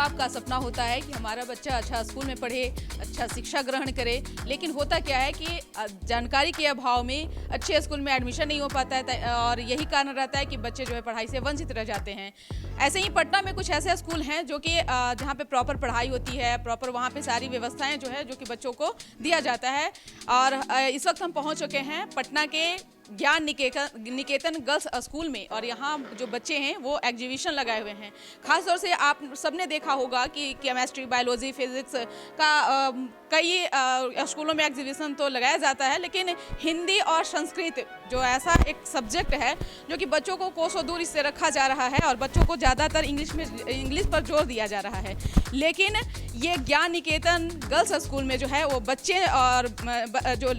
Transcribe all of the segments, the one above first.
बाप का सपना होता है कि हमारा बच्चा अच्छा स्कूल में पढ़े, अच्छा शिक्षा ग्रहण करे, लेकिन होता क्या है कि जानकारी के अभाव में अच्छे स्कूल में एडमिशन नहीं हो पाता है और यही कारण रहता है कि बच्चे जो है पढ़ाई से वंचित रह जाते हैं। ऐसे ही पटना में कुछ ऐसे स्कूल हैं जो कि जहाँ पे प्रॉपर पढ़ाई होती है, प्रॉपर वहाँ पे सारी व्यवस्थाएं जो है जो कि बच्चों को दिया जाता है। और इस वक्त हम पहुँच चुके हैं पटना के ज्ञान निकेतन गर्ल्स स्कूल में, और यहाँ जो बच्चे हैं वो एग्जीबिशन लगाए हुए हैं। खास तौर से आप सबने देखा होगा कि केमिस्ट्री, बायोलॉजी, फिजिक्स का कई स्कूलों में एग्जीबिशन तो लगाया जाता है, लेकिन हिंदी और संस्कृत जो ऐसा एक सब्जेक्ट है जो कि बच्चों को कोसों दूर इससे रखा जा रहा है और बच्चों को ज़्यादातर इंग्लिश पर जोर दिया जा रहा है। लेकिन ये ज्ञान निकेतन गर्ल्स स्कूल में जो है वो बच्चे और जो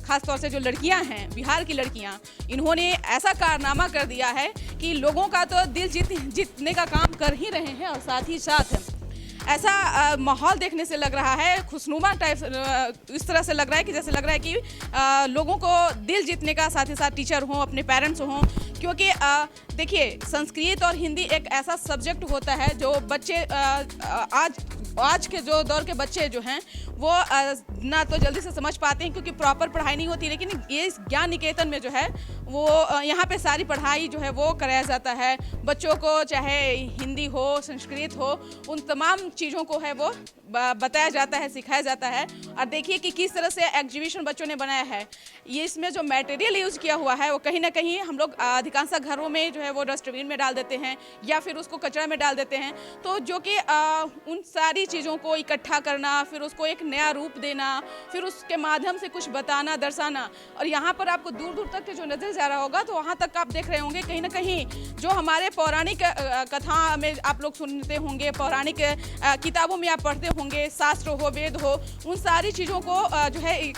खास तौर से जो लड़कियां हैं, बिहार की लड़कियां, इन्होंने ऐसा कारनामा कर दिया है कि लोगों का तो दिल जीतने का काम कर ही रहे हैं और साथ ही साथ ऐसा माहौल देखने से लग रहा है, खुशनुमा टाइप इस तरह से लग रहा है कि जैसे लग रहा है कि लोगों को दिल जीतने का साथ ही साथ टीचर हों, अपने पेरेंट्स हों। क्योंकि देखिए, संस्कृत और हिंदी एक ऐसा सब्जेक्ट होता है जो बच्चे आज के जो दौर के बच्चे जो हैं वो ना तो जल्दी से समझ पाते हैं क्योंकि प्रॉपर पढ़ाई नहीं होती। लेकिन ये ज्ञान निकेतन में जो है वो यहाँ पे सारी पढ़ाई जो है वो कराया जाता है बच्चों को, चाहे हिंदी हो, संस्कृत हो, उन तमाम चीज़ों को है वो बताया जाता है, सिखाया जाता है। और देखिए कि किस तरह से एग्जीबिशन बच्चों ने बनाया है। ये इसमें जो मटेरियल यूज़ किया हुआ है वो कहीं ना कहीं हम लोग अधिकांश घरों में जो है वो डस्टबिन में डाल देते हैं या फिर उसको कचरा में डाल देते हैं। तो जो कि उन सारी चीज़ों को इकट्ठा करना, फिर उसको एक नया रूप देना, फिर उसके माध्यम से कुछ बताना, दर्शाना। और यहाँ पर आपको दूर दूर तक जो नजर जा रहा होगा तो वहाँ तक आप देख रहे होंगे कहीं ना कहीं जो हमारे पौराणिक कथा में आप लोग सुनते होंगे, पौराणिक किताबों में आप पढ़ते होंगे, शास्त्र हो, वेद हो, उन सारी चीज़ों को जो है एक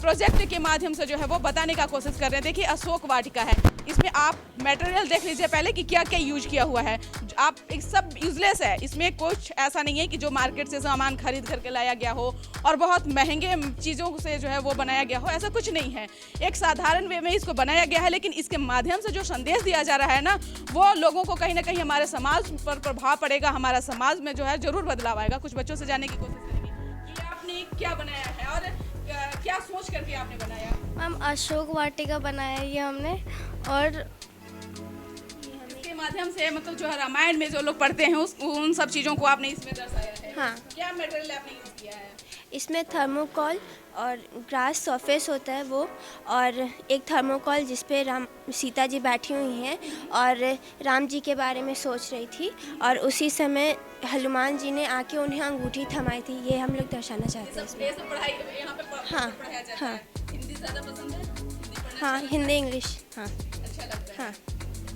प्रोजेक्ट के माध्यम से जो है वो बताने का कोशिश कर रहे हैं। देखिए, अशोक वाटिका है, इसमें आप मटेरियल देख लीजिए पहले कि क्या क्या यूज किया हुआ है। आप एक सब यूजलेस है, इसमें कुछ ऐसा नहीं है कि जो मार्केट से सामान खरीद करके लाया गया हो और बहुत महंगे चीज़ों से जो है वो बनाया गया हो, ऐसा कुछ नहीं है। एक साधारण वे में इसको बनाया गया है, लेकिन इसके माध्यम से जो संदेश दिया जा रहा है ना, वो लोगों को कहीं ना कहीं हमारे समाज पर प्रभाव पड़ेगा, हमारा समाज में जो है जरूर बदलाव आएगा। कुछ बच्चों से जानने की कोशिश करेंगे कि आपने क्या बनाया है और क्या सोच करके आपने बनाया। मैम, अशोक वाटिका बनाया ये हमने, और इसके माध्यम से मतलब जो है रामायण में जो लोग पढ़ते हैं उन सब चीज़ों को आपने इसमें दर्शाया है। हाँ। क्या मटेरियल आपने यूज़ किया है? इसमें थर्मोकॉल और ग्रास सरफेस होता है वो, और एक थर्मोकॉल जिस पे सीता जी बैठी हुई हैं और राम जी के बारे में सोच रही थी, और उसी समय हनुमान जी ने आके उन्हें अंगूठी थमाई थी। ये हम लोग दर्शाना चाहते हैं इसमें। पढ़ाई यहाँ पे हाँ, पढ़ाया जाता हाँ। है। हिंदी ज़्यादा पसंद है? हिंदी पढ़ना हाँ, हिंदी इंग्लिश। हाँ, अच्छा लगता है। हाँ।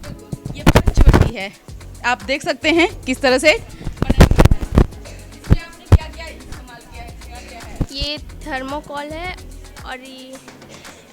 तो ये पंचवटी है, आप देख सकते हैं किस तरह से बनाया गया है। इसमें आपने क्या क्या इस्तेमाल किया है, क्या क्या है? ये थर्मोकॉल है और ये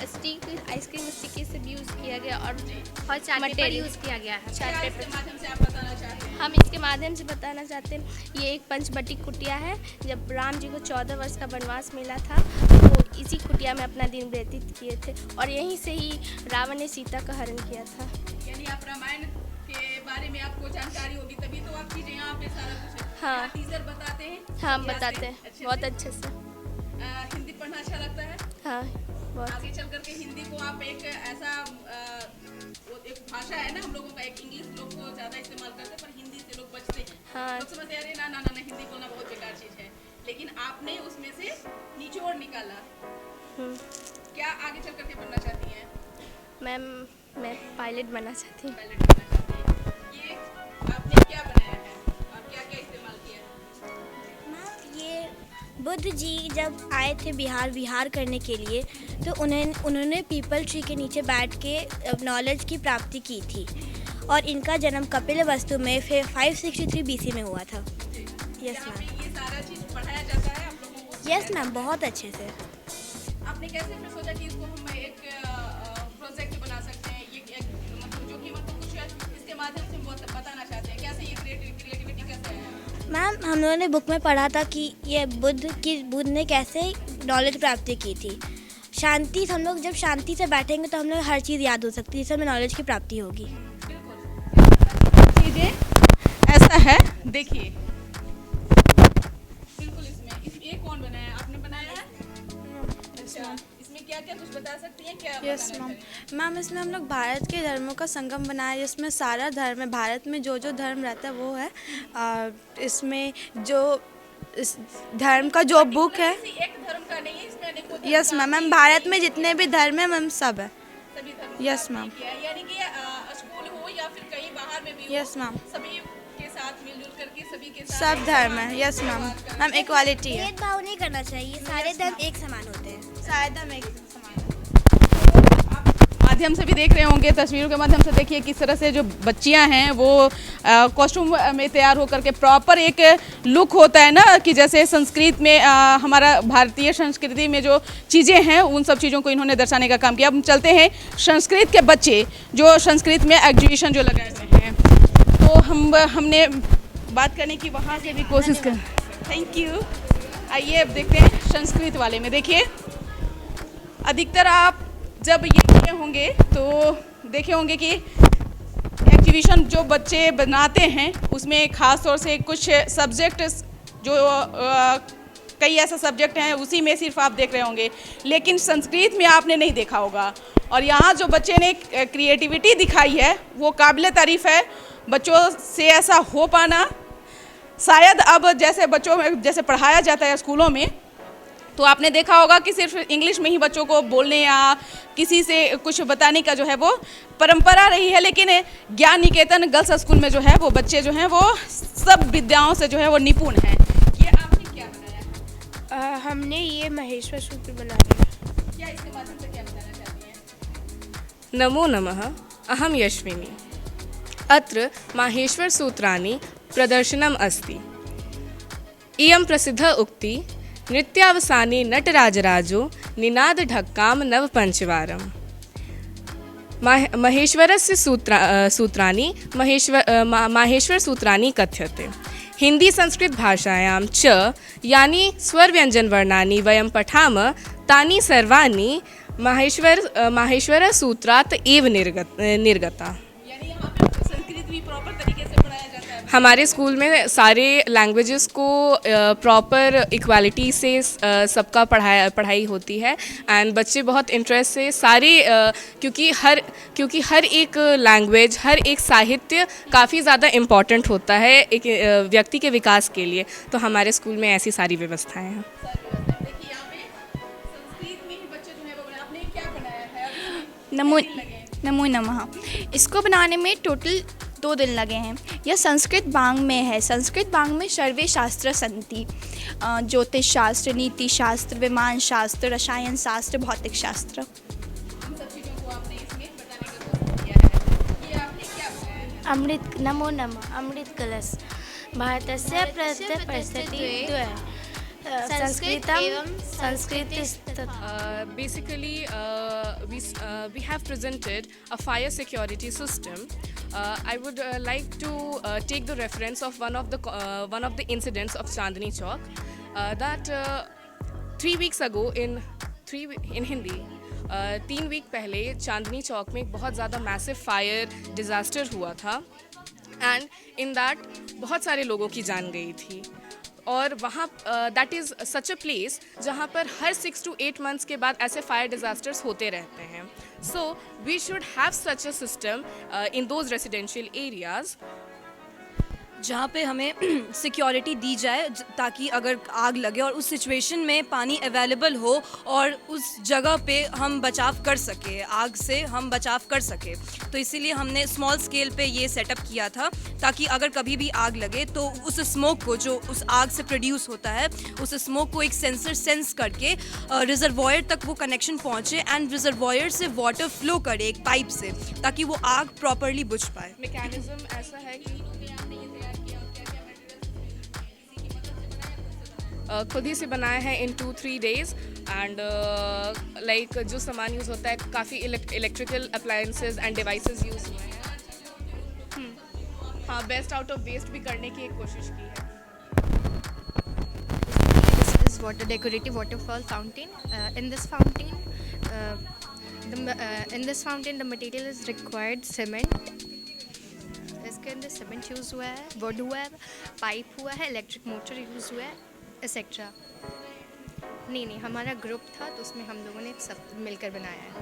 स्टिक, आइसक्रीम स्टिक से भी यूज़ किया गया, और चार्ट पेपर यूज़ किया गया है। चार्ट क्या पेपर इसके माध्यम से आप बताना चाहते हैं? हम इसके माध्यम से बताना चाहते हैं, ये एक पंचवटी कुटिया है। जब राम जी को 14 वर्ष का वनवास मिला था तो इसी कुटिया में अपना दिन व्यतीत किए थे, और यहीं से ही रावण ने सीता का हरण किया था। यानी आप रामायण के बारे में आपको जानकारी होगी, तभी तो आप चीजें यहाँ पे सारा कुछ हाँ। टीचर बताते हैं। हाँ, यहाँ बताते से हैं बहुत अच्छे से। हिंदी पढ़ना अच्छा लगता है। हाँ, बहुत। आगे चल करके हिंदी को आप एक ऐसा एक भाषा है ना हम लोगों का, एक इंग्लिश लोग को ज़्यादा इस्तेमाल करते हैं पर हिंदी से लोग बचते हैं। हाँ। लोग समझते हैं ना ना ना हिंदी बोलना बहुत बेकार चीज़ है, लेकिन आपने उसमें से निचोड़ निकाला। क्या आगे चल करके बनना चाहती हैं? मैम, मैं पायलट बनना चाहती हूँ। पायलट बनना चाहती हैं। ये आपने क्या बनाया है और क्या क्या इस्तेमाल किया है? मैम, ये बुद्ध जी जब आए थे विहार करने के लिए, तो उन्होंने पीपल ट्री के नीचे बैठ के नॉलेज की प्राप्ति की थी, और इनका जन्म कपिलवस्तु में फिर 563 BC में हुआ था। Yes ma'am. ये सारा चीज़ पढ़ाया जाता है आप लोगों को? यस मैम, बहुत अच्छे से। आपने कैसे फिर सोचा कि इसको हम एक प्रोजेक्ट बना सकते हैं, ये मतलब जो कि मतलब कुछ इसके माध्यम से हम बताना चाहते हैं, कैसे ये क्रिएटिविटी कैसे है? मैम, हम लोगों ने बुक में पढ़ा था कि ये बुद्ध ने कैसे नॉलेज प्राप्ति की थी। शांति, हम लोग जब शांति से बैठेंगे तो हम लोग हर चीज़ याद हो सकती है, जिससे हमें नॉलेज की प्राप्ति होगी। बिल्कुल, चीज़ें ऐसा है, देखिए बिल्कुल। इसमें ये कौन बनाया है? आपने बनाया है? अच्छा, इसमें क्या क्या कुछ बता सकती हैं क्या? Yes ma'am. मैम इसमें हम लोग भारत के धर्मों का संगम बनाया है, जिसमें सारा धर्म है, भारत में जो जो धर्म रहता है वो है। इसमें जो इस धर्म का जो बुक है, किसी एक धर्म का नहीं है, इसमें अनेकों धर्म यस मैम, मैम भारत में जितने भी धर्म है मैम सब है। सभी धर्मों यस का मैम। आपने किया है। यानी कि स्कूल हो या फिर कहीं बाहर में भी हो, यस मैम, सभी के साथ मिलजुल करके सभी के साथ सब धर्म है। यस मैम, मैम इक्वालिटी है, भेदभाव नहीं करना चाहिए, सारे धर्म एक समान होते हैं। सारे धर्म एक समान है। माध्यम से भी देख रहे होंगे, तस्वीरों के माध्यम से देखिए किस तरह से जो बच्चियां हैं वो कॉस्ट्यूम में तैयार होकर के प्रॉपर एक लुक होता है ना, कि जैसे संस्कृत में हमारा भारतीय संस्कृति में जो चीज़ें हैं उन सब चीज़ों को इन्होंने दर्शाने का काम किया। अब हम चलते हैं संस्कृत के बच्चे जो संस्कृत में एग्जीबिशन जो लगाए हुए हैं, तो हमने बात करने की वहाँ से भी कोशिश कर। Thank you. आइए अब देखते हैं संस्कृत वाले में। देखिए अधिकतर आप जब ये किए होंगे तो देखे होंगे कि एग्जीबिशन जो बच्चे बनाते हैं उसमें ख़ास तौर से कुछ सब्जेक्ट जो कई ऐसा सब्जेक्ट हैं उसी में सिर्फ आप देख रहे होंगे, लेकिन संस्कृत में आपने नहीं देखा होगा। और यहाँ जो बच्चे ने क्रिएटिविटी दिखाई है वो काबिल तारीफ़ है। बच्चों से ऐसा हो पाना शायद अब जैसे बच्चों में जैसे पढ़ाया जाता है स्कूलों में, तो आपने देखा होगा कि सिर्फ इंग्लिश में ही बच्चों को बोलने या किसी से कुछ बताने का जो है वो परंपरा रही है, लेकिन ज्ञान निकेतन गर्ल्स स्कूल में जो है वो बच्चे जो हैं वो सब विद्याओं से जो है वो निपुण हैं। ये आपने क्या बनाया? हमने ये महेश्वर सूत्र बनाया। क्या इसके माध्यम से क्या बताना चाहती हैं? नमो नमः, अहम यश्विनी। अत्र माहेश्वर सूत्राणि प्रदर्शनम् अस्ति। इयं प्रसिद्धा उक्ति नृत्यावसाने नटराजराजो निनाद ढक्कां नवपञ्चवारम्। महेश्वरस्य सूत्राणि माहेश्वर सूत्राणि कथ्यते। हिंदी संस्कृत भाषायां च यानि स्वरव्यञ्जनवर्णानि वयं पठामः तानि सर्वाणि माहेश्वर सूत्रात् एव निर्गता। यानी यहाँ पे संस्कृत भी प्रॉपर तरीके से पढ़ाया जाता है? हमारे स्कूल में सारे लैंग्वेजेस को प्रॉपर इक्वालिटी से सबका पढ़ाई होती है, एंड बच्चे बहुत इंटरेस्ट से सारे क्योंकि हर एक लैंग्वेज, हर एक साहित्य काफ़ी ज़्यादा इम्पॉर्टेंट होता है एक व्यक्ति के विकास के लिए, तो हमारे स्कूल में ऐसी सारी व्यवस्थाएं हैं। देखिए यहाँ पे संस्कृत में ही बच्चे जो है वो बनाए। आपने क्या बनाया है? नमो नमः। इसको बनाने में टोटल 2 दिन लगे हैं। यह संस्कृत बांग में है। संस्कृत बांग में सर्वे शास्त्र संति, ज्योतिष शास्त्र, नीति शास्त्र, विमान शास्त्र, रसायन शास्त्र, भौतिक शास्त्र। इन सब चीज़ों को आपने इसमें बताने का कोशिश किया है। ये आपने क्या बनाया है? नमो नमः। अमृत कलश भारतस्य प्रतिष्ठित संस्कृतम एवं Sanskrit. Basically, we have presented a fire security system. I would like to take the reference of one of the incidents of Chandni Chowk. That 3 weeks ago in Hindi, 3 week पहले चांदनी चौक में एक बहुत ज़्यादा मैसिव फायर डिज़ास्टर हुआ था, and in that बहुत सारे लोगों की जान गई थी। और वहाँ that is such a place जहाँ पर हर 6 to 8 months के बाद ऐसे फायर डिज़ास्टर्स होते रहते हैं। So we should have such a system in those residential areas जहाँ पे हमें सिक्योरिटी दी जाए, ताकि अगर आग लगे और उस सिचुएशन में पानी अवेलेबल हो और उस जगह पे हम बचाव कर सके, आग से हम बचाव कर सके। तो इसीलिए हमने स्मॉल स्केल पे ये सेटअप किया था, ताकि अगर कभी भी आग लगे तो उस स्मोक को, जो उस आग से प्रोड्यूस होता है, उस स्मोक को एक सेंसर सेंस करके रिजर्वॉयर तक वो कनेक्शन पहुँचे, एंड रिजर्वॉयर से वाटर फ्लो करे एक पाइप से, ताकि वो आग प्रॉपरली बुझ पाए। मैकेनिज्म ऐसा है कि खुद ही से बनाया है इन 2-3 days, एंड लाइक जो सामान यूज़ होता है काफ़ी electrical appliances end devices use हुए हैं। हाँ, बेस्ट आउट ऑफ वेस्ट भी करने की एक कोशिश की है। This is decorative waterfall fountain. In this fountain, the material is required cement. इसके अंदर सीमेंट यूज़ हुआ है, वुड हुआ है, पाइप हुआ है, इलेक्ट्रिक मोटर यूज़ हुआ है, एक्सेट्रा। नहीं, हमारा ग्रुप था तो उसमें हम लोगों ने सब मिलकर बनाया है।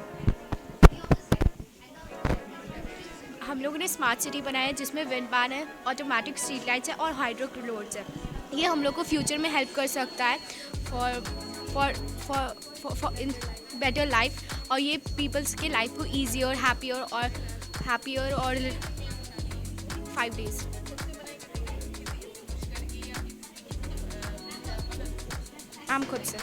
हम लोगों ने स्मार्ट सिटी बनाया है जिसमें विंड फैन है, ऑटोमेटिक स्ट्रीट लाइट्स है और हाइड्रोक्लोर्स है। ये हम लोग को फ्यूचर में हेल्प कर सकता है फॉर इन बेटर लाइफ, और ये पीपल्स के लाइफ को ईजियर, हैप्पियर और 5 days। आम खुद से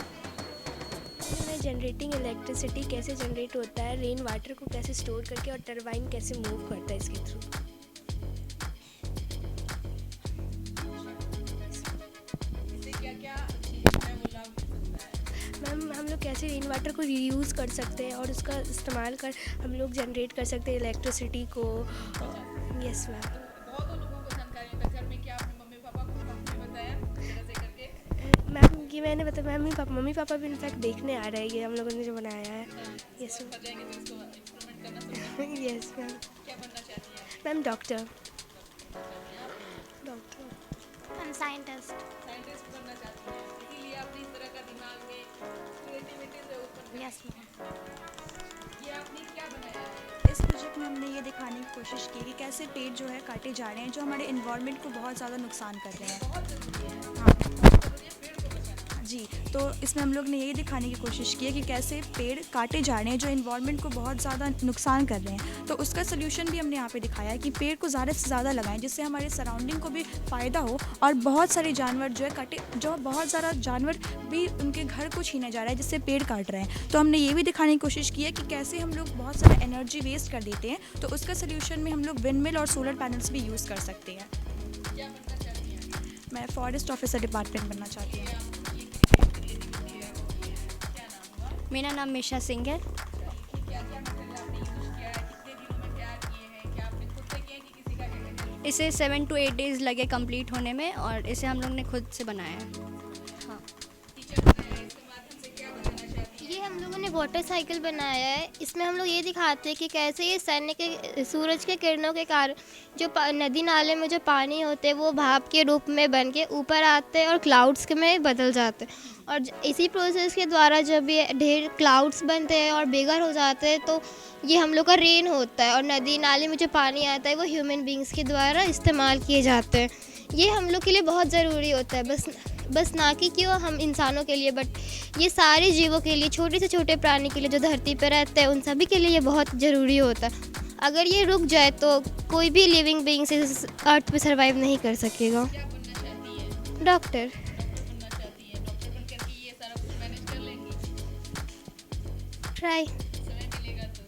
जनरेटिंग इलेक्ट्रिसिटी कैसे जनरेट होता है, रेन वाटर को कैसे स्टोर करके और टरबाइन कैसे मूव करता है इसके थ्रू। मैम हम लोग कैसे रेन वाटर को रीयूज़ कर सकते हैं और उसका इस्तेमाल कर हम लोग जनरेट कर सकते हैं इलेक्ट्रिसिटी को। Yes ma'am. बहुत लोगों को जानकारी होता है। घर में क्या आपने मम्मी पापा को आपने बताया जरा से करके? मैम ये मैंने बताया, मम्मी पापा भी इनफैक्ट देखने आ रहे हैं ये हम लोगों ने जो बनाया है। यस हो जाएंगे तो इसको इंप्रूवमेंट करना सब। मैम। Yes ma'am. क्या बनना चाहती हैं? Ma'am doctor. साइंटिस्ट। साइंटिस्ट बनना चाहती हैं, इसीलिए आपने इस तरह का दिमाग में क्रिएटिविटी से उत्पन्न। Yes ma'am. ये आपने क्या बनाया है? इस प्रोजेक्ट में हमने ये दिखाने की कोशिश की कि कैसे पेड़ जो है काटे जा रहे हैं, जो हमारे इन्वायरमेंट को बहुत ज़्यादा नुकसान कर रहे हैं। हाँ जी, तो इसमें हम लोग ने यही दिखाने की कोशिश की है कि कैसे पेड़ काटे जा रहे हैं जो इन्वायरमेंट को बहुत ज़्यादा नुकसान कर रहे हैं। तो उसका सोल्यूशन भी हमने यहाँ पे दिखाया है कि पेड़ को ज़्यादा से ज़्यादा लगाएं जिससे हमारे सराउंडिंग को भी फ़ायदा हो, और बहुत सारे जानवर बहुत ज़्यादा जानवर भी उनके घर को छीना जा रहा है जिससे पेड़ काट रहे हैं। तो हमने ये भी दिखाने की कोशिश की है कि कैसे हम लोग बहुत सारा एनर्जी वेस्ट कर देते हैं, तो उसका सोल्यूशन में हम लोग विंडमिल और सोलर पैनल्स भी यूज़ कर सकते हैं। क्या बनना चाहती हैं? मैं फॉरेस्ट ऑफिसर डिपार्टमेंट बनना चाहती हूँ। मेरा नाम मिशा सिंह है। क्या क्या मटेरियल आपने यूज किया है, कितने दिनों में तैयार किए हैं, क्या आपने खुद से किए हैं कि किसी का कहना? इसे 7 to 8 days लगे कंप्लीट होने में, और इसे हम लोग ने खुद से बनाया है। टीचर बनाया है, इसके माध्यम से क्या बताना चाहती हैं? ये हम लोगों ने वाटर साइकिल बनाया है। इसमें हम लोग ये दिखाते हैं कि कैसे ये सूरज के किरणों के कारण जो नदी नाले में जो पानी होते हैं वो भाप के रूप में बन के ऊपर आते हैं और क्लाउड्स में बदल जाते हैं, और इसी प्रोसेस के द्वारा जब ये ढेर क्लाउड्स बनते हैं और बिगर हो जाते हैं तो ये हम लोग का रेन होता है, और नदी नाले में जो पानी आता है वो ह्यूमन बींग्स के द्वारा इस्तेमाल किए जाते हैं। ये हम लोग के लिए बहुत ज़रूरी होता है, बस ना कि क्यों हम इंसानों के लिए, बट ये सारे जीवों के लिए, छोटे से छोटे प्राणी के लिए जो धरती पर रहते हैं उन सभी के लिए ये बहुत ज़रूरी होता है। अगर ये रुक जाए तो कोई भी लिविंग बीइंग्स इस अर्थ पे सर्वाइव नहीं कर सकेगा। क्या बनना चाहती हैं? डॉक्टर। बनना चाहती हैं, डॉक्टर बन करके ये सारा कुछ मैनेज कर लेंगी? ट्राई। समय मिलेगा तो।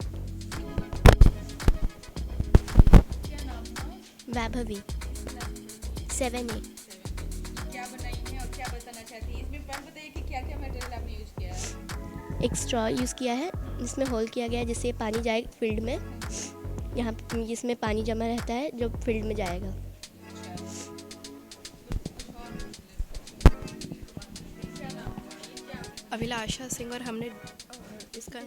क्या नाम है? वैभवी 7A। क्या बनाई है और क्या बताना चाहती है? इसमें मैम बताइए कि क्या क्या मटेरियल आपने यूज किया है? एक स्ट्रॉ यूज़ किया है, जिसमें होल किया गया है जिससे पानी जाए फील्ड में। यहाँ इसमें पानी जमा रहता है जो फील्ड में जाएगा। अभिलाषा सिंह, और हमने इसका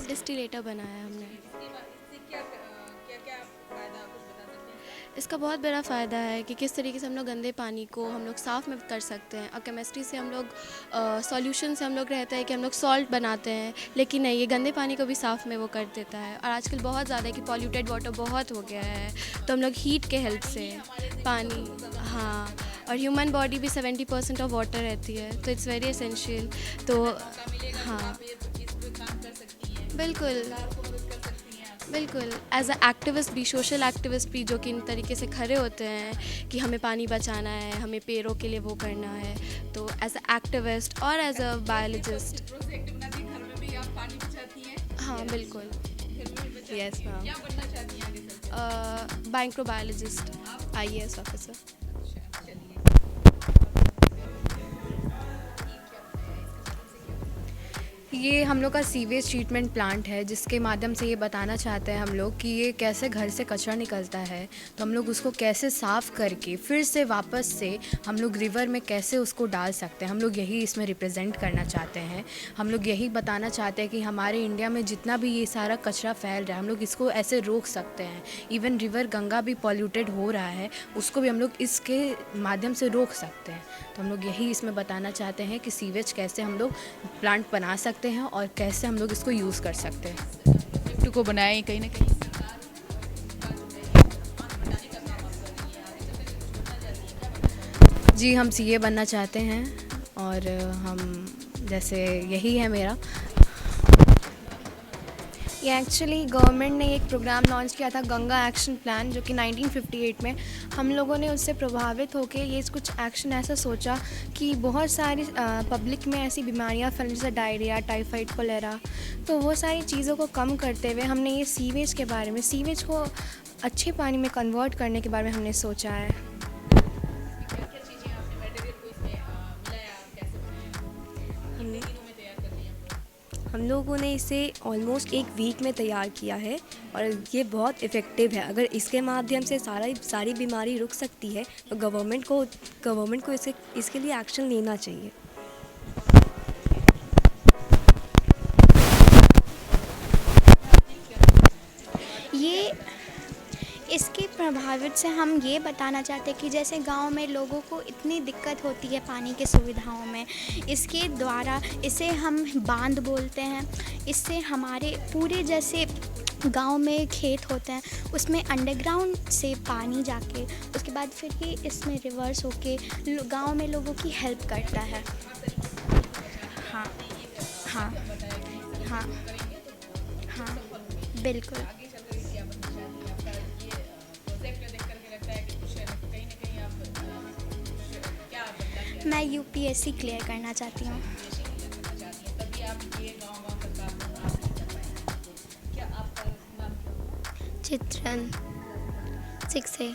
डिस्टिलेटर बनाया है हमने। इससे क्या क्या फायदा आप कुछ बता सकते हैं? इसका बहुत बड़ा फ़ायदा है कि किस तरीके से हम लोग गंदे पानी को हम लोग साफ़ में कर सकते हैं। और केमिस्ट्री से हम लोग सॉल्यूशन से हम लोग रहता है कि हम लोग सॉल्ट बनाते हैं, लेकिन नहीं, ये गंदे पानी को भी साफ़ में वो कर देता है। और आजकल बहुत ज़्यादा है कि पॉल्यूटेड वाटर बहुत हो गया है, तो हम लोग हीट के हेल्प से पानी, हाँ, और ह्यूमन बॉडी भी 70% ऑफ वाटर रहती है, तो इट्स वेरी एसेंशियल। तो हाँ, बिल्कुल एज अ एक्टिविस्ट भी, सोशल एक्टिविस्ट भी, जो कि इन तरीके से खड़े होते हैं कि हमें पानी बचाना है, हमें पेड़ों के लिए वो करना है, तो एज अ एक्टिविस्ट और एज अ बायोलॉजिस्ट। प्रोजेक्ट बनाती हैं, घर में भी आप पानी बचाती हैं? हाँ बिल्कुल, यस मैम। क्या बनना चाहती हैं आगे चलकर? Microbiologist, IAS officer. ये हम लोग का सीवेज ट्रीटमेंट प्लांट है, जिसके माध्यम से ये बताना चाहते हैं हम लोग कि ये कैसे घर से कचरा निकलता है, तो हम लोग उसको कैसे साफ़ करके फिर से वापस से हम लोग रिवर में कैसे उसको डाल सकते हैं। हम लोग यही इसमें रिप्रेजेंट करना चाहते हैं। हम लोग यही बताना चाहते हैं कि हमारे इंडिया में जितना भी ये सारा कचरा फैल रहा है, हम लोग इसको ऐसे रोक सकते हैं। इवन रिवर गंगा भी पॉल्यूटेड हो रहा है, उसको भी हम लोग इसके माध्यम से रोक सकते हैं। तो हम लोग यही इसमें बताना चाहते हैं कि सीवेज कैसे हम लोग प्लांट बना सकते हैं और कैसे हम लोग इसको यूज़ कर सकते हैं। गिफ्ट को बनाए कहीं ना कहीं जी, हम सीए बनना चाहते हैं और हम जैसे यही है मेरा। ये एक्चुअली गवर्नमेंट ने एक प्रोग्राम लॉन्च किया था, गंगा एक्शन प्लान, जो कि 1958 में। हम लोगों ने उससे प्रभावित होकर ये कुछ एक्शन ऐसा सोचा कि बहुत सारी पब्लिक में ऐसी बीमारियां फैल जैसे डायरिया, टाइफाइड, कोलेरा, तो वो सारी चीज़ों को कम करते हुए हमने ये सीवेज के बारे में, सीवेज को अच्छे पानी में कन्वर्ट करने के बारे में हमने सोचा है। हम लोगों ने इसे ऑलमोस्ट एक वीक में तैयार किया है और ये बहुत इफ़ेक्टिव है। अगर इसके माध्यम से सारी बीमारी रुक सकती है तो गवर्नमेंट को इसके लिए एक्शन लेना चाहिए। ये इसके प्रभावित से हम ये बताना चाहते हैं कि जैसे गांव में लोगों को इतनी दिक्कत होती है पानी की सुविधाओं में, इसके द्वारा इसे हम बांध बोलते हैं। इससे हमारे पूरे जैसे गांव में खेत होते हैं, उसमें अंडरग्राउंड से पानी जाके उसके बाद फिर ही इसमें रिवर्स होके गांव में लोगों की हेल्प करता है। हाँ हाँ हाँ हाँ, बिल्कुल। मैं यूपीएससी क्लियर करना चाहती हूँ। चित्रण 6 से।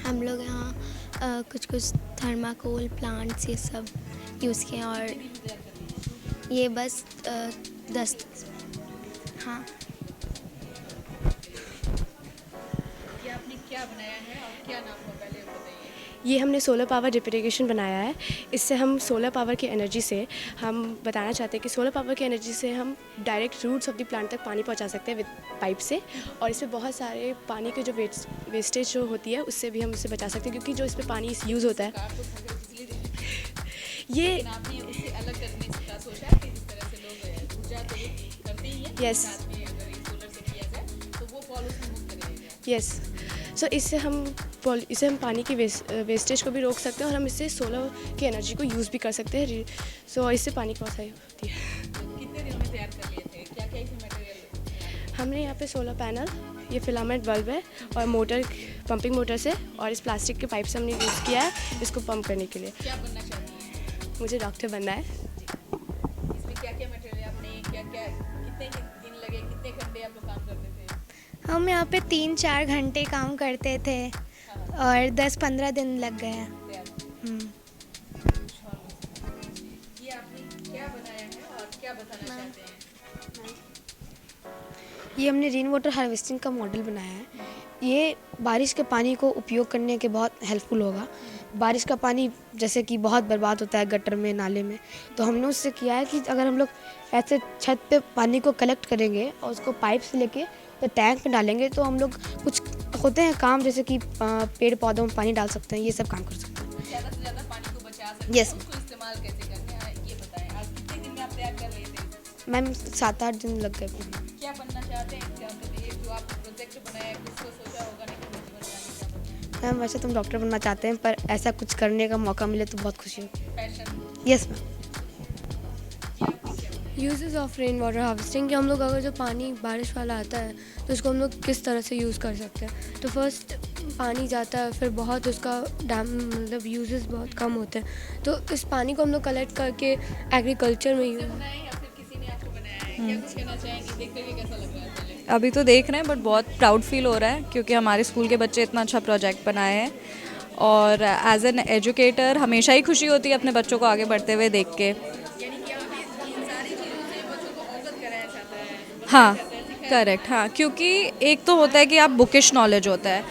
हम लोग यहाँ कुछ थर्माकोल प्लांट्स ये सब यूज़ किए और ये बस 10। हाँ, आपने क्या बनाया है और क्या नाम है पहले बताइए। ये हमने सोलर पावर रिप्लिकेशन बनाया है। इससे हम सोलर पावर की एनर्जी से हम बताना चाहते हैं कि सोलर पावर की एनर्जी से हम direct roots of the plant तक पानी पहुंचा सकते हैं विद पाइप से, और इसमें बहुत सारे पानी के जो वेस्टेज जो होती है उससे भी हम इससे बचा सकते हैं, क्योंकि जो इस पर पानी यूज़ होता है ये आपने उससे अलग करने का सोचा है कि जिस तरह से लोग ऊर्जा तो करते ही हैं, यस साथ में अगर ये सोलर से किया जाए तो वो पॉल्यूशन मुक्त रहेगा। यस, सो इससे हम पानी की वेस्टेज को भी रोक सकते हैं और हम इससे सोलर की एनर्जी को यूज़ भी कर सकते हैं। सो इससे पानी की बचाई होती है। कितने दिन में तैयार कर लिए थे, क्या क्या इसमें मटेरियल? हमने यहाँ पे सोलर पैनल, ये फिलामेंट बल्ब है और मोटर, पंपिंग मोटर से, और इस प्लास्टिक के पाइप से हमने यूज़ किया है इसको पंप करने के लिए। क्या बनना चाहती हैं? मुझे डॉक्टर बनना है। इसमें क्या क्या मटेरियल आपने कितने दिन लगे, कितने घंटे आप लोग काम करते थे? हम यहाँ पे 3-4 घंटे काम करते थे और 10-15 दिन लग गए हैं। ये आपने क्या बनाया है और क्या बताना चाहते हैं? ये हमने रेन वाटर हार्वेस्टिंग का मॉडल बनाया है। ये बारिश के पानी को उपयोग करने के बहुत हेल्पफुल होगा। बारिश का पानी जैसे कि बहुत बर्बाद होता है गटर में, नाले में, तो हमने उससे किया है कि अगर हम लोग ऐसे छत पे पानी को कलेक्ट करेंगे और उसको पाइप से लेके तो टैंक में डालेंगे, तो हम लोग कुछ होते हैं काम जैसे कि पेड़ पौधों में पानी डाल सकते हैं, ये सब काम कर सकते हैं। ज़्यादा से ज़्यादा पानी को बचा सकते हैं। यस। उसको इस्तेमाल कैसे करते हैं ये बताएं। आज कितने दिन में आप तैयार कर रहे थे? मैम 7-8 दिन लग गए। क्या बनना चाहते हैं एग्जाम के लिए? जो आपने प्रोजेक्ट बनाया है, कुछ तो सोचा होगा नहीं कि मुझे बनना है। मैम वैसे तो हम डॉक्टर बनना चाहते हैं, पर ऐसा कुछ करने का मौका मिले तो बहुत खुशी होगी। Passion. Yes ma'am. Uses of rain water harvesting कि हम लोग अगर जो पानी बारिश वाला आता है तो उसको हम लोग किस तरह से यूज़ कर सकते हैं। तो फर्स्ट पानी जाता है, फिर बहुत उसका मतलब यूजेस बहुत कम होते हैं, तो इस पानी को हम लोग कलेक्ट करके एग्रीकल्चर में यूज। अभी तो देख रहे हैं बट बहुत प्राउड फील हो रहा है क्योंकि हमारे स्कूल के बच्चे इतना अच्छा प्रोजेक्ट बनाए हैं, और एज एन एजुकेटर हमेशा ही खुशी होती है अपने बच्चों को आगे बढ़ते हुए देख के। हाँ करेक्ट, हाँ, क्योंकि एक तो होता है कि आप बुकिश नॉलेज होता है,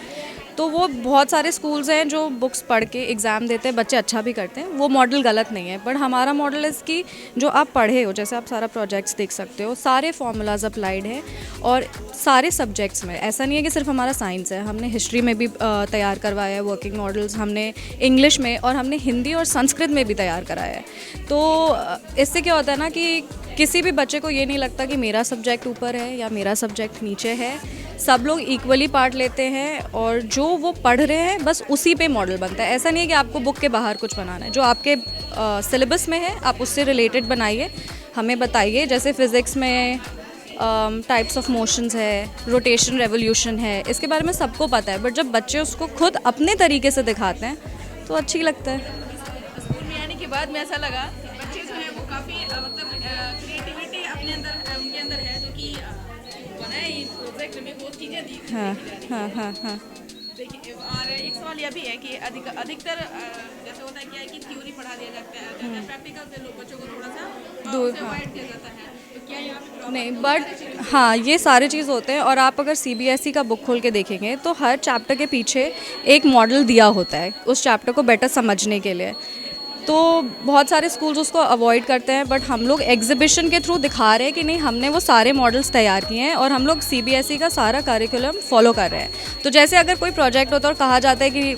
तो वो बहुत सारे स्कूल्स हैं जो बुक्स पढ़ के एग्ज़ाम देते हैं, बच्चे अच्छा भी करते हैं, वो मॉडल गलत नहीं है। बट हमारा मॉडल इज़ कि जो आप पढ़े हो, जैसे आप सारा प्रोजेक्ट्स देख सकते हो, सारे फार्मूलाज अप्लाइड हैं और सारे सब्जेक्ट्स में। ऐसा नहीं है कि सिर्फ हमारा साइंस है, हमने हिस्ट्री में भी तैयार करवाया है वर्किंग मॉडल्स, हमने इंग्लिश में और हमने हिंदी और संस्कृत में भी तैयार कराया है। तो इससे क्या होता है ना कि किसी भी बच्चे को ये नहीं लगता कि मेरा सब्जेक्ट ऊपर है या मेरा सब्जेक्ट नीचे है, सब लोग इक्वली पार्ट लेते हैं और जो वो पढ़ रहे हैं बस उसी पे मॉडल बनता है। ऐसा नहीं है कि आपको बुक के बाहर कुछ बनाना है, जो आपके सिलेबस में है आप उससे रिलेटेड बनाइए, हमें बताइए। जैसे फ़िज़िक्स में टाइप्स ऑफ मोशंस है, रोटेशन रेवोल्यूशन है, इसके बारे में सबको पता है, बट जब बच्चे उसको खुद अपने तरीके से दिखाते हैं तो अच्छी लगता है। स्कूल में आने के बाद में ऐसा लगा बच्चे जो हैं वो काफ़ी मतलब क्रिएटिविटी अपने अंदर उनके अंदर है, जो कि बनाए इस प्रोजेक्ट में वो चीज़ें दी। हाँ। देखिए, और एक सवाल यह भी है कि अधिकतर जैसे होता है क्या है कि थ्योरी पढ़ा दिया जाता है, प्रैक्टिकल से लोग बच्चों को थोड़ा सा दूर, अवॉइड किया जाता है, तो क्या यहाँ नहीं, बट हाँ ये सारे चीज़ होते हैं। और आप अगर CBSE का बुक खोल के देखेंगे तो हर चैप्टर के पीछे एक मॉडल दिया होता है उस चैप्टर को बेटर समझने के लिए। तो बहुत सारे स्कूल्स उसको अवॉइड करते हैं, बट हम लोग एग्जीबिशन के थ्रू दिखा रहे हैं कि नहीं, हमने वो सारे मॉडल्स तैयार किए हैं और हम लोग CBSE का सारा करिकुलम फॉलो कर रहे हैं। तो जैसे अगर कोई प्रोजेक्ट होता है और कहा जाता है कि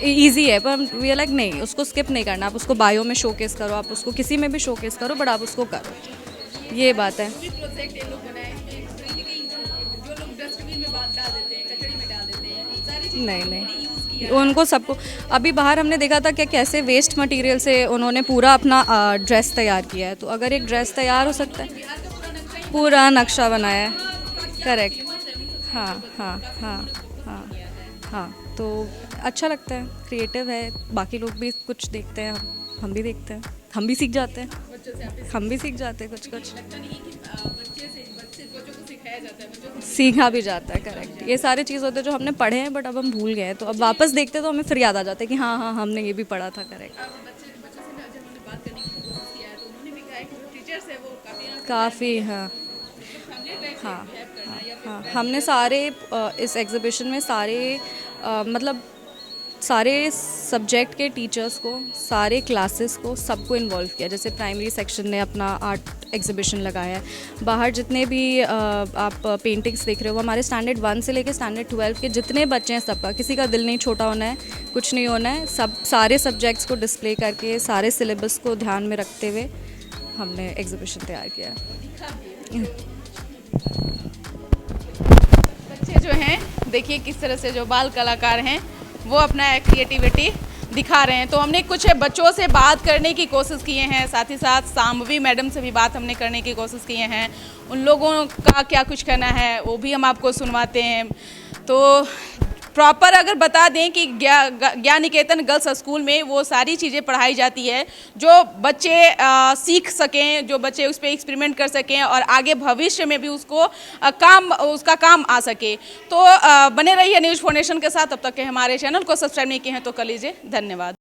ईजी है, पर वी आर लाइक नहीं, उसको स्किप नहीं करना, आप उसको बायो में शोकेस करो, आप उसको किसी में भी शोकेस करो, बट आप उसको करो, ये बात है। प्रोजेक्ट ये लोग बनाए जो लोग डस्टबिन में डाल देते हैं, कचड़ी में डाल देते हैं, सारी चीज़ें नहीं, उनको सबको अभी बाहर हमने देखा था कि कैसे वेस्ट मटेरियल से उन्होंने पूरा अपना ड्रेस तैयार किया है। तो अगर एक ड्रेस तैयार हो सकता है, पूरा नक्शा बनाया है, करेक्ट, हाँ, तो अच्छा लगता है, क्रिएटिव है। बाकी लोग भी कुछ देखते हैं, हम भी देखते हैं, हम भी सीख जाते हैं, कुछ सीखा भी जाता है, करेक्ट। ये सारे चीज़ होते हैं जो हमने पढ़े हैं बट अब हम भूल गए हैं, तो अब वापस देखते हैं तो हमें फिर याद आ जाता है कि हाँ हमने ये भी पढ़ा था, करेक्ट। काफ़ी, हाँ, हमने सारे इस एग्जीबिशन में मतलब सारे सब्जेक्ट के टीचर्स को, सारे क्लासेस को, सबको इन्वॉल्व किया। जैसे प्राइमरी सेक्शन ने अपना आर्ट एग्जीबिशन लगाया है, बाहर जितने भी आप पेंटिंग्स देख रहे हो, हमारे स्टैंडर्ड 1 से लेकर स्टैंडर्ड 12 के जितने बच्चे हैं सबका, किसी का दिल नहीं छोटा होना है, कुछ नहीं होना है, सारे सब्जेक्ट्स को डिस्प्ले करके, सारे सिलेबस को ध्यान में रखते हुए हमने एग्जीबिशन तैयार किया। बच्चे जो हैं देखिए किस तरह से जो बाल कलाकार हैं वो अपना क्रिएटिविटी दिखा रहे हैं। तो हमने कुछ बच्चों से बात करने की कोशिश किए हैं, साथ ही साथ सांभवी मैडम से भी बात हमने करने की कोशिश किए हैं। उन लोगों का क्या कुछ कहना है वो भी हम आपको सुनवाते हैं। तो प्रॉपर अगर बता दें कि ज्ञान निकेतन गर्ल्स स्कूल में वो सारी चीज़ें पढ़ाई जाती है जो बच्चे सीख सकें, जो बच्चे उस पर एक्सपेरिमेंट कर सकें और आगे भविष्य में भी उसका काम आ सके। तो बने रहिए न्यूज़ फाउंडेशन के साथ। तब तक के हमारे चैनल को सब्सक्राइब नहीं किए हैं तो कर लीजिए। धन्यवाद।